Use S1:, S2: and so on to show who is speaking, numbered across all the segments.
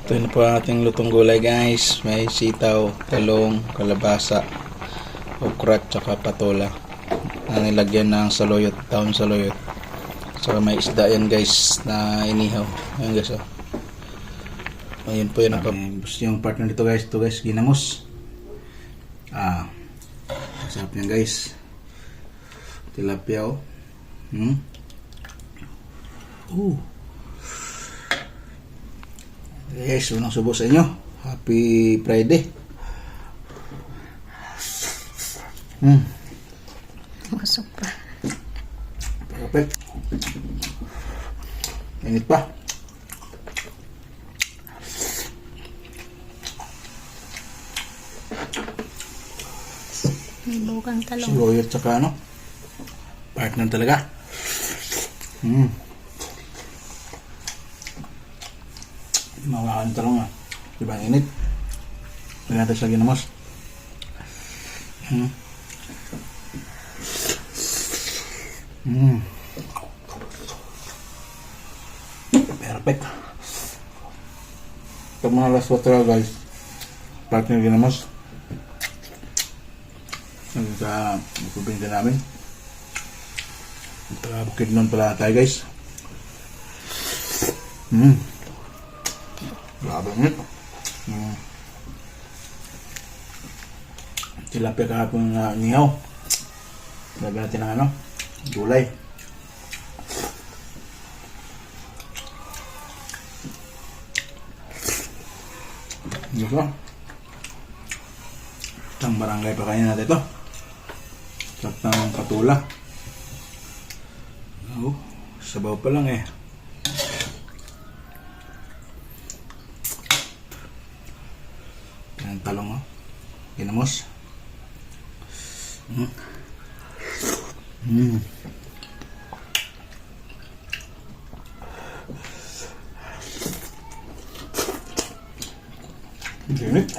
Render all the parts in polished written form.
S1: Ito na po ang ating lutong gulay guys. May sitaw, talong, kalabasa, okra, tsaka patola na nilagyan ng saluyot, taon saluyot. Saka may isda yan guys na inihaw. Ayan guys oh. Ayun po yun ang yung partner dito guys. Ito guys, ginamos. Masarap yan guys. Tilapia oh. Yes, unang subo sa inyo. Happy Friday.
S2: Masok pa.
S1: Perfect. Init pa.
S2: May bukang talong.
S1: Saluyot tsaka ano. Partner talaga. Mawakan talong ah. Diba ang init? Lagyan natin sa ginamos. Perfect. Ito mga last water guys. Partner ginamos. Magpupinta namin. Bukid nun pala tayo guys. Grabe nito. Tilapia kahapon na nihaw. Lagyan natin ng ano, gulay. Dito. Isang barangay pa kain natin ito. Sarap ng patula. Sabaw pa lang eh. Yan talong oh. Ginamos. Init.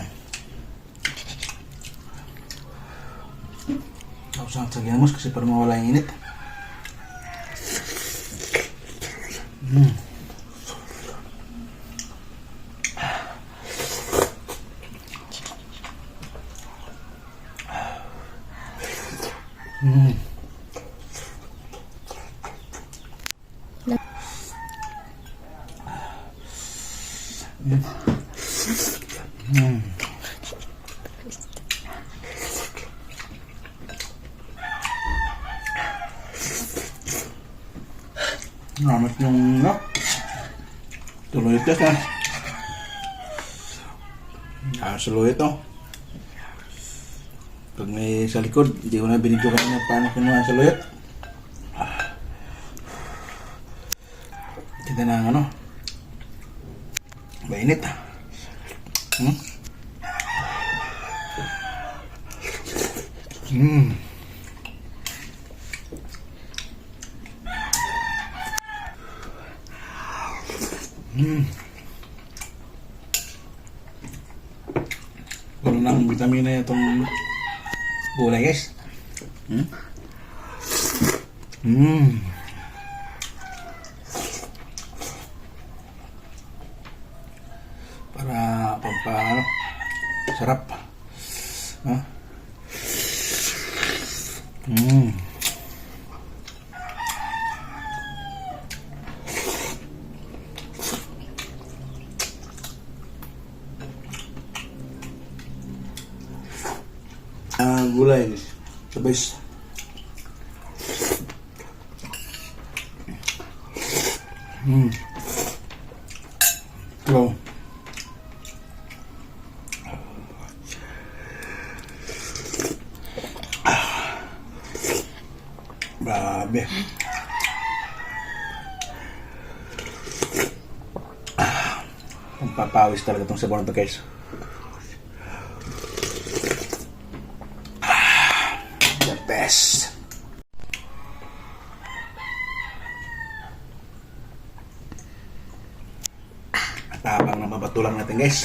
S1: Tapos ang sa ginamos kasi para mawala yung init. Namat yung tuloy ito ha. Suloy ito. Pag may sa likod, hindi ko na binidyo kanina paano kinuha ang saluyot. Kita na ang ano. Mainit ha. Puno ng vitamina itong gulay guys. Para pampano sarap. Gulay the best. Hello. Grabe. Papawis talaga itong sabon na ito guys. The best. Tapang na mapatulang natin guys.